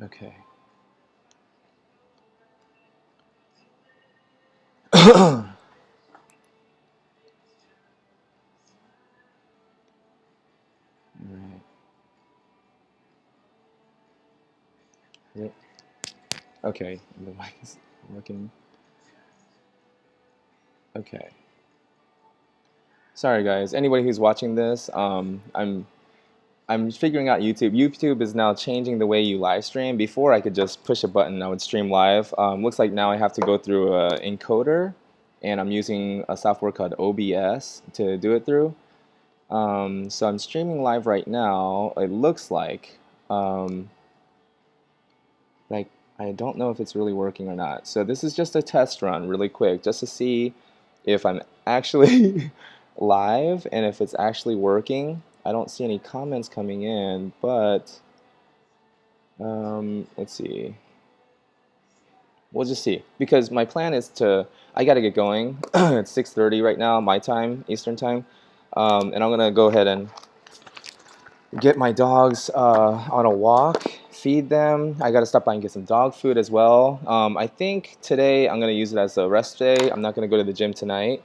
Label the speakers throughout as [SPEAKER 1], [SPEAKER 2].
[SPEAKER 1] Okay. Right. Yep. Okay. The mic is working. Okay. Sorry, guys. Anybody who's watching this, I'm figuring out YouTube. YouTube is now changing the way you live stream. Before, I could just push a button and I would stream live. Looks like now I have to go through an encoder, and I'm using a software called OBS to do it through. So I'm streaming live right now. It looks um, like I don't know if it's really working or not. So this is just a test run, really quick, just to see if I'm actually live and if it's actually working. I don't see any comments coming in, but let's see. We'll just see because my plan is to. I got to get going. It's 6:30 right now, my time, Eastern time, and I'm gonna go ahead and get my dogs on a walk, feed them. I got to stop by and get some dog food as well. I think today I'm gonna use it as a rest day. I'm not gonna go to the gym tonight.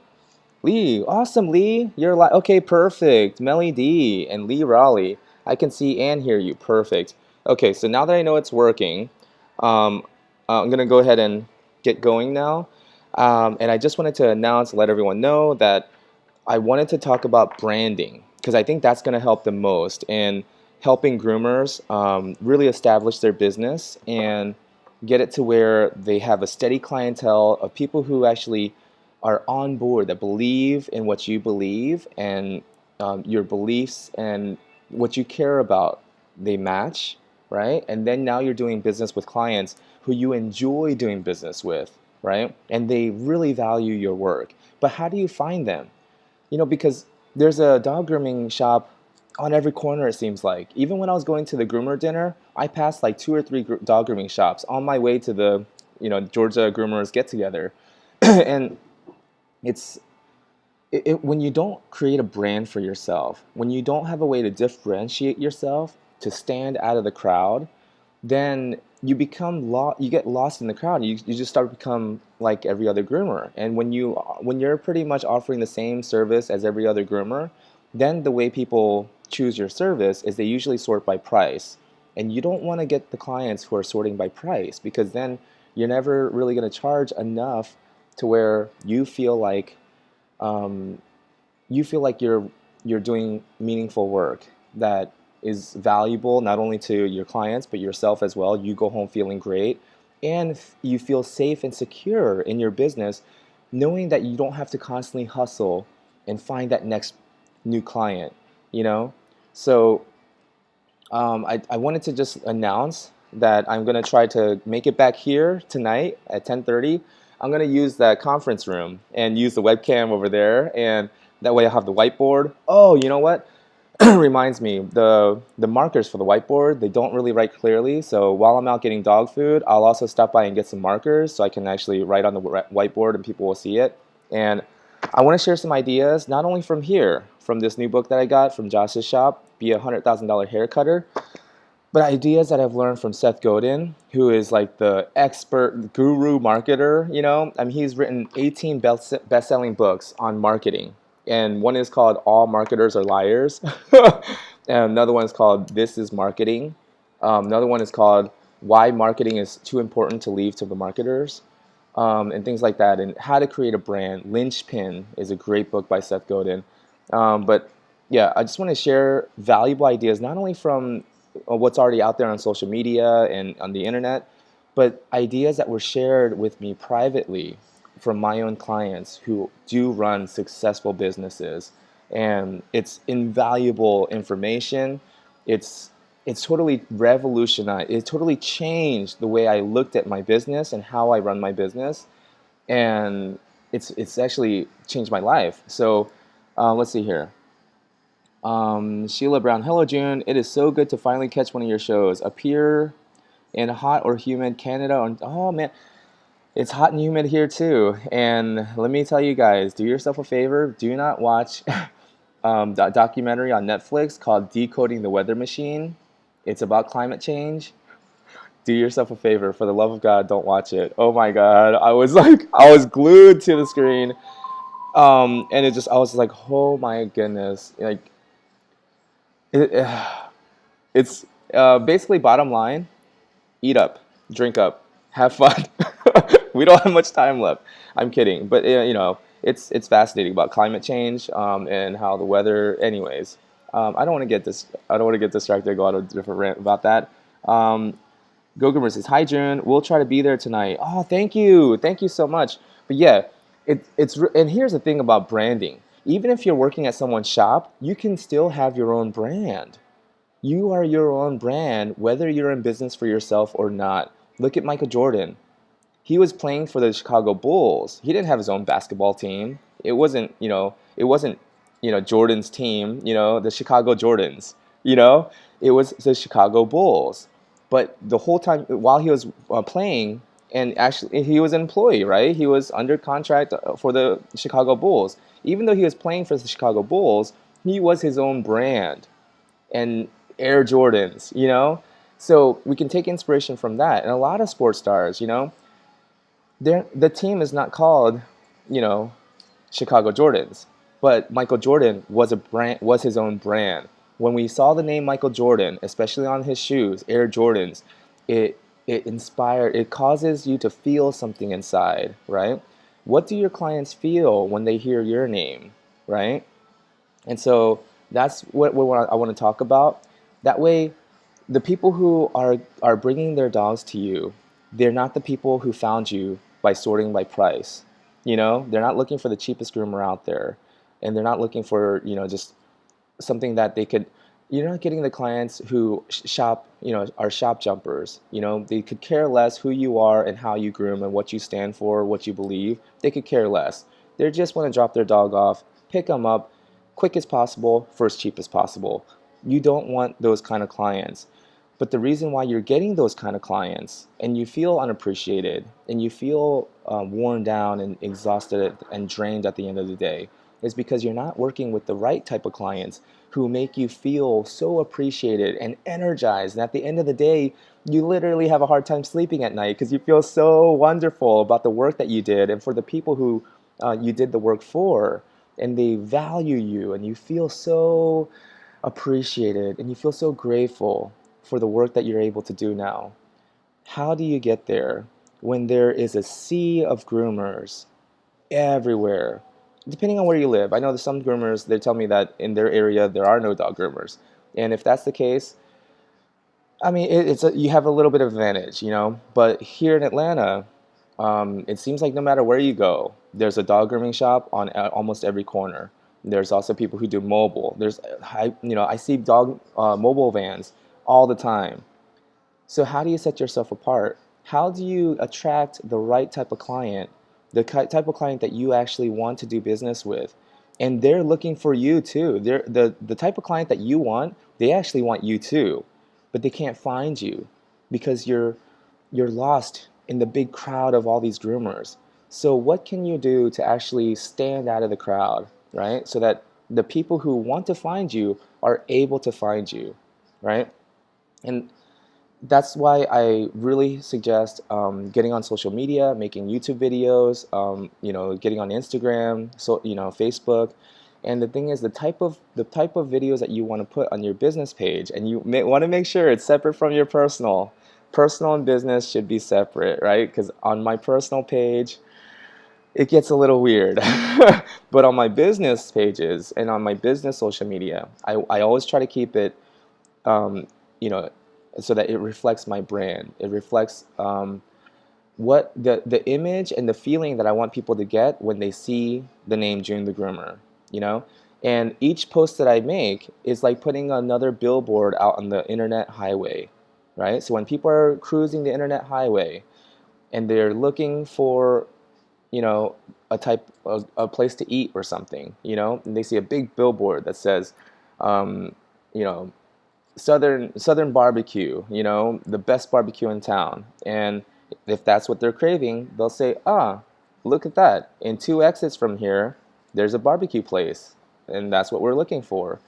[SPEAKER 1] Lee, awesome, Lee. You're like, okay, perfect. Melly D and Lee Raleigh. I can see and hear you. Perfect. Okay, so now that I know it's working, um, I'm gonna go ahead and get going now. And I just wanted to announce, let everyone know that I wanted to talk about branding because I think that's gonna help the most in helping groomers really establish their business and get it to where they have a steady clientele of people who actually are on board that believe in what you believe and your beliefs and what you care about, they match, right? And then now you're doing business with clients who you enjoy doing business with, right? And they really value your work. But how do you find them? Because there's a dog grooming shop on every corner, it seems like. Even when I was going to the groomer dinner, I passed like two or three dog grooming shops on my way to the, Georgia groomers get together. And it's when you don't create a brand for yourself, when you don't have a way to differentiate yourself, to stand out of the crowd, then you get lost in the crowd. You just start to become like every other groomer. And when you're pretty much offering the same service as every other groomer, then the way people choose your service is they usually sort by price. And you don't want to get the clients who are sorting by price because then you're never really going to charge enough to where um, you feel like you're doing meaningful work that is valuable not only to your clients but yourself as well. You go home feeling great, and you feel safe and secure in your business, knowing that you don't have to constantly hustle and find that next new client. You know, so I wanted to just announce that I'm gonna try to make it back here tonight at 10:30. I'm gonna use that conference room and use the webcam over there, and that way I'll have the whiteboard. Oh, you know what? Reminds me, the markers for the whiteboard, they don't really write clearly. So while I'm out getting dog food, I'll also stop by and get some markers so I can actually write on the whiteboard and people will see it. And I want to share some ideas, not only from here, from this new book that I got from Josh's shop, Be a $100,000 Hair Cutter, but ideas that I've learned from Seth Godin, who is like the expert guru marketer. I mean, he's written 18 best-selling books on marketing, and one is called All Marketers Are Liars, and another one is called This Is Marketing. Another one is called Why Marketing is Too Important to Leave to the Marketers, and things like that, and How to Create a Brand. Linchpin is a great book by Seth Godin. But yeah, I just want to share valuable ideas, not only from what's already out there on social media and on the internet, but ideas that were shared with me privately from my own clients who do run successful businesses. And it's invaluable information. It's it's totally revolutionized. It totally changed the way I looked at my business and how I run my business, and it's actually changed my life. So let's see here. Sheila Brown, hello June. It is so good to finally catch one of your shows. Appear in hot or humid Canada. Oh man, it's hot and humid here too. And let me tell you guys, do yourself a favor. Do not watch that documentary on Netflix called Decoding the Weather Machine. It's about climate change. Do yourself a favor. For the love of God, don't watch it. Oh my God. I was like, I was glued to the screen. And it just, I was like, oh my goodness. Like, it, it's basically bottom line, eat up, drink up, have fun. We don't have much time left. I'm kidding, but it's fascinating about climate change and how the weather. Anyways, I don't want to get this. I don't want to get distracted. Go on a different rant about that. Um, Go Groomer says, "Hi June, we'll try to be there tonight." Oh, thank you so much. But yeah, and here's the thing about branding. Even if you're working at someone's shop, you can still have your own brand. You are your own brand, whether you're in business for yourself or not. Look at Michael Jordan. He was playing for the Chicago Bulls. He didn't have his own basketball team. It wasn't Jordan's team, the Chicago Jordans, you know? It was the Chicago Bulls. But the whole time while he was playing, and actually he was an employee, right? He was under contract for the Chicago Bulls. Even though he was playing for the Chicago Bulls, he was his own brand and Air Jordans. So we can take inspiration from that. And a lot of sports stars, the team is not called, you know, Chicago Jordans, but Michael Jordan was his own brand. When we saw the name Michael Jordan, especially on his shoes, Air Jordans, it causes you to feel something inside, right? What do your clients feel when they hear your name, right? And so that's what I want to talk about. That way, the people who are bringing their dogs to you, they're not the people who found you by sorting by price. They're not looking for the cheapest groomer out there, and they're not looking for just something that they could. You're not getting the clients who shop, are shop jumpers. They could care less who you are and how you groom and what you stand for, what you believe. They could care less. They just want to drop their dog off, pick them up, quick as possible for as cheap as possible. You don't want those kind of clients. But the reason why you're getting those kind of clients and you feel unappreciated and you feel worn down and exhausted and drained at the end of the day is because you're not working with the right type of clients who make you feel so appreciated and energized. And at the end of the day, you literally have a hard time sleeping at night because you feel so wonderful about the work that you did and for the people who you did the work for. And they value you and you feel so appreciated and you feel so grateful for the work that you're able to do now. How do you get there when there is a sea of groomers everywhere? Depending on where you live. I know there's some groomers, they tell me that in their area there are no dog groomers. And if that's the case, I mean, you have a little bit of advantage. But here in Atlanta, it seems like no matter where you go, there's a dog grooming shop on almost every corner. There's also people who do mobile. I see dog mobile vans all the time. So how do you set yourself apart? How do you attract the right type of client, the type of client that you actually want to do business with? And they're looking for you too. The type of client that you want, they actually want you too, but they can't find you because you're lost in the big crowd of all these groomers. So what can you do to actually stand out of the crowd, right? So that the people who want to find you are able to find you, right? And that's why I really suggest getting on social media, making YouTube videos, getting on Instagram, so Facebook. And the thing is, the type of videos that you want to put on your business page, and you want to make sure it's separate from your personal. Personal and business should be separate, right? Because on my personal page, it gets a little weird. But on my business pages and on my business social media, I always try to keep it, um, you know, so that it reflects my brand. It reflects what the image and the feeling that I want people to get when they see the name June the Groomer, you know? And each post that I make is like putting another billboard out on the internet highway, right? So when people are cruising the internet highway and they're looking for, a place to eat or something, and they see a big billboard that says, um, you know, Southern barbecue, the best barbecue in town. And if that's what they're craving, they'll say, look at that. In 2 exits from here, there's a barbecue place, and that's what we're looking for.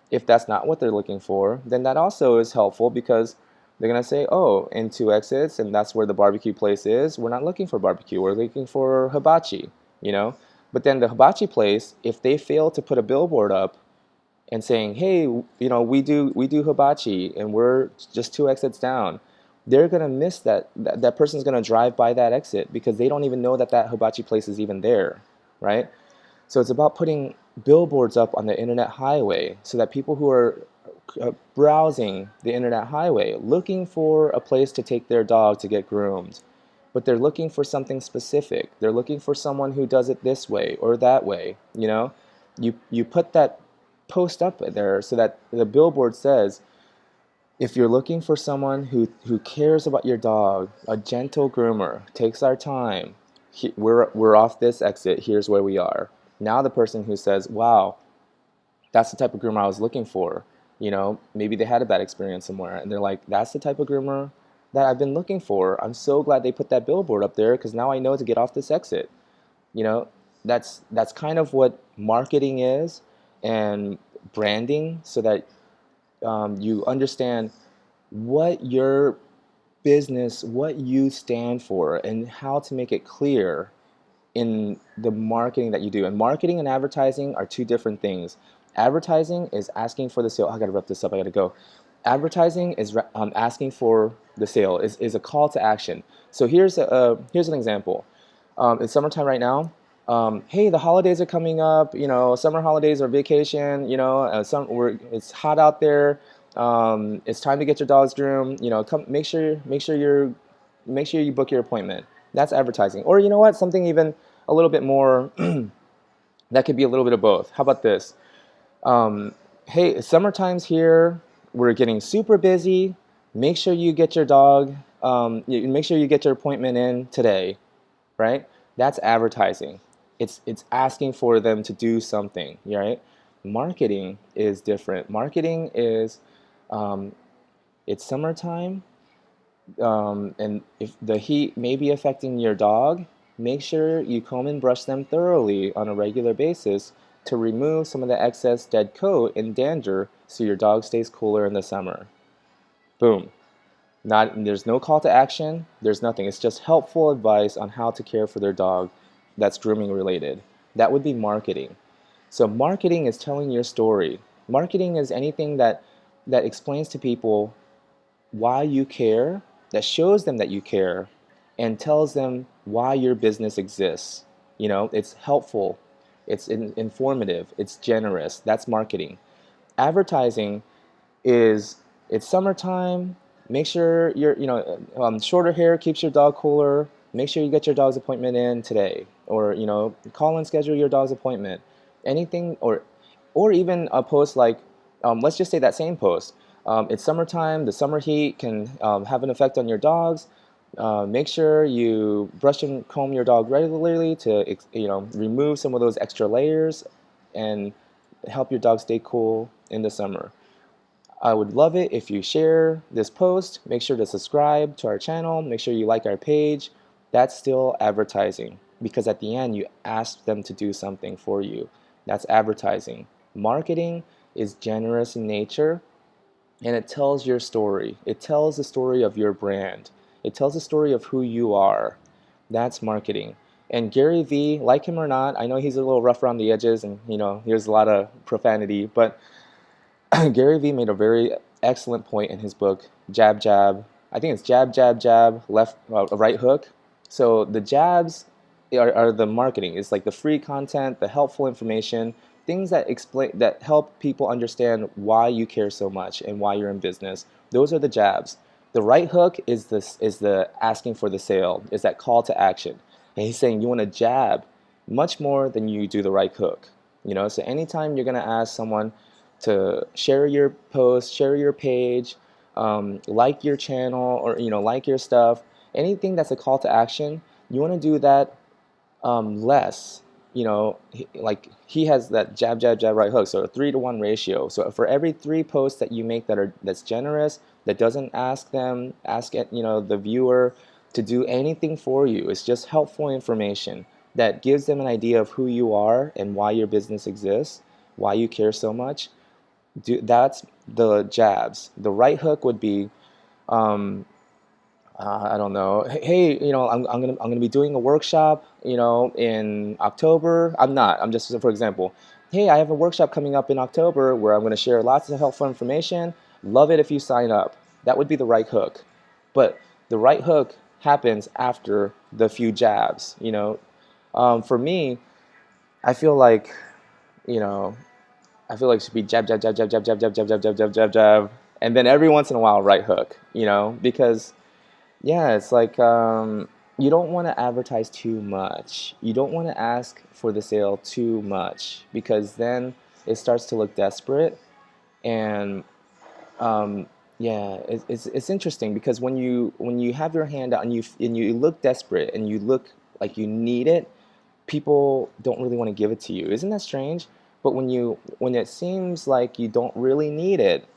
[SPEAKER 1] If that's not what they're looking for, then that also is helpful because They're gonna say, oh, in 2 exits, and that's where the barbecue place is. We're not looking for barbecue. We're looking for hibachi, you know. But then the hibachi place, if they fail to put a billboard up and saying, hey, we do hibachi, and we're just 2 exits down, they're gonna miss that person's gonna drive by that exit because they don't even know that hibachi place is even there, right? So it's about putting billboards up on the internet highway so that people who are browsing the internet highway looking for a place to take their dog to get groomed, but they're looking for something specific. They're looking for someone who does it this way or that way, you know? You put that post up there so that the billboard says, if you're looking for someone who cares about your dog, a gentle groomer, takes our time, we're off this exit, here's where we are. Now the person who says, wow, that's the type of groomer I was looking for. Maybe they had a bad experience somewhere, and they're like, that's the type of groomer that I've been looking for. I'm so glad they put that billboard up there because now I know to get off this exit. You know, that's kind of what marketing is and branding, so that you understand what your business, what you stand for, and how to make it clear in the marketing that you do. And marketing and advertising are two different things. Advertising is asking for the sale. I gotta wrap this up. I gotta go. Advertising is asking for the sale. Is a call to action. So here's an example. It's summertime right now. Hey, the holidays are coming up. Summer holidays or vacation. It's hot out there. It's time to get your dog's groomed. Come make sure you book your appointment. That's advertising. Or you know what? Something even a little bit more. That could be a little bit of both. How about this? Hey, summertime's here. We're getting super busy. Make sure you get your dog. Make sure you get your appointment in today, right? That's advertising. It's asking for them to do something, right? Marketing is different. Marketing is, it's summertime, and if the heat may be affecting your dog, make sure you comb and brush them thoroughly on a regular basis to remove some of the excess dead coat and dander so your dog stays cooler in the summer. Boom. There's no call to action, there's nothing. It's just helpful advice on how to care for their dog that's grooming related. That would be marketing. So marketing is telling your story. Marketing is anything that explains to people why you care, that shows them that you care, and tells them why your business exists. It's helpful, it's informative, it's generous. That's marketing. Advertising is, it's summertime. Make sure shorter hair keeps your dog cooler. Make sure you get your dog's appointment in today, or call and schedule your dog's appointment. Anything, or even a post like, let's just say that same post. It's summertime. The summer heat can have an effect on your dogs. Make sure you brush and comb your dog regularly to remove some of those extra layers and help your dog stay cool in the summer. I would love it if you share this post. Make sure to subscribe to our channel. Make sure you like our page. That's still advertising, because at the end you ask them to do something for you. That's advertising. Marketing is generous in nature, and it tells your story. It tells the story of your brand. It tells the story of who you are. That's marketing. And Gary Vee, like him or not, I know he's a little rough around the edges, and there's a lot of profanity, but Gary Vee made a very excellent point in his book, Jab Jab. I think it's jab, jab, jab, left, right hook. So the jabs are the marketing. It's like the free content, the helpful information, things that help people understand why you care so much and why you're in business. Those are the jabs. The right hook is the asking for the sale. Is that call to action. And he's saying you want to jab much more than you do the right hook. So anytime you're going to ask someone to share your post, share your page, like your channel, or like your stuff, anything that's a call to action, you want to do that less. Like he has that jab, jab, jab, right hook, so a 3-to-1 ratio. So for every 3 posts that you make that's generous, that doesn't ask the viewer to do anything for you, it's just helpful information that gives them an idea of who you are and why your business exists, why you care so much. That's the jabs. The right hook would be, Um, I don't know. Hey, I'm gonna be doing a workshop, in October. I'm not. I'm just for example. Hey, I have a workshop coming up in October where I'm gonna share lots of helpful information. Love it if you sign up. That would be the right hook. But the right hook happens after the few jabs. For me, I feel like, you know, it should be jab, jab, jab, jab, jab, jab, jab, jab, jab, jab, jab, jab, jab, and then every once in a while, right hook. Because yeah, it's like you don't want to advertise too much. You don't want to ask for the sale too much because then it starts to look desperate. And um, yeah, it's interesting because when you have your hand out and you look desperate and you look like you need it, people don't really want to give it to you. Isn't that strange? But when it seems like you don't really need it,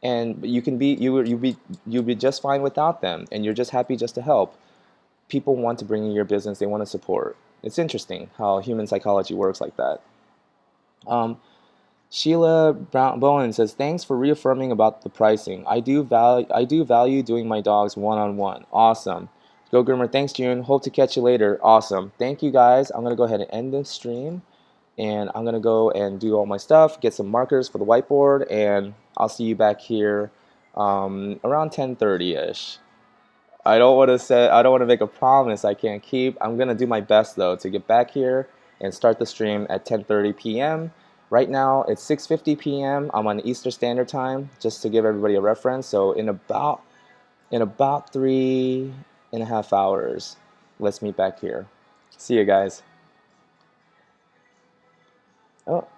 [SPEAKER 1] and you can be you'll be just fine without them, and you're just happy just to help. People want to bring in your business. They want to support. It's interesting how human psychology works like that. Um, Sheila Brown Bowen says, "Thanks for reaffirming about the pricing. I do value doing my dogs one-on-one. Awesome. Go Groomer. Thanks, June. Hope to catch you later. Awesome. Thank you guys. I'm gonna go ahead and end this stream, and I'm gonna go and do all my stuff, get some markers for the whiteboard, and I'll see you back here around 10:30 ish. I don't want to make a promise I can't keep. I'm gonna do my best though to get back here and start the stream at 10:30 p.m. Right now it's 6:50 p.m. I'm on Eastern Standard Time, just to give everybody a reference. So in about 3.5 hours, let's meet back here. See you guys. Oh.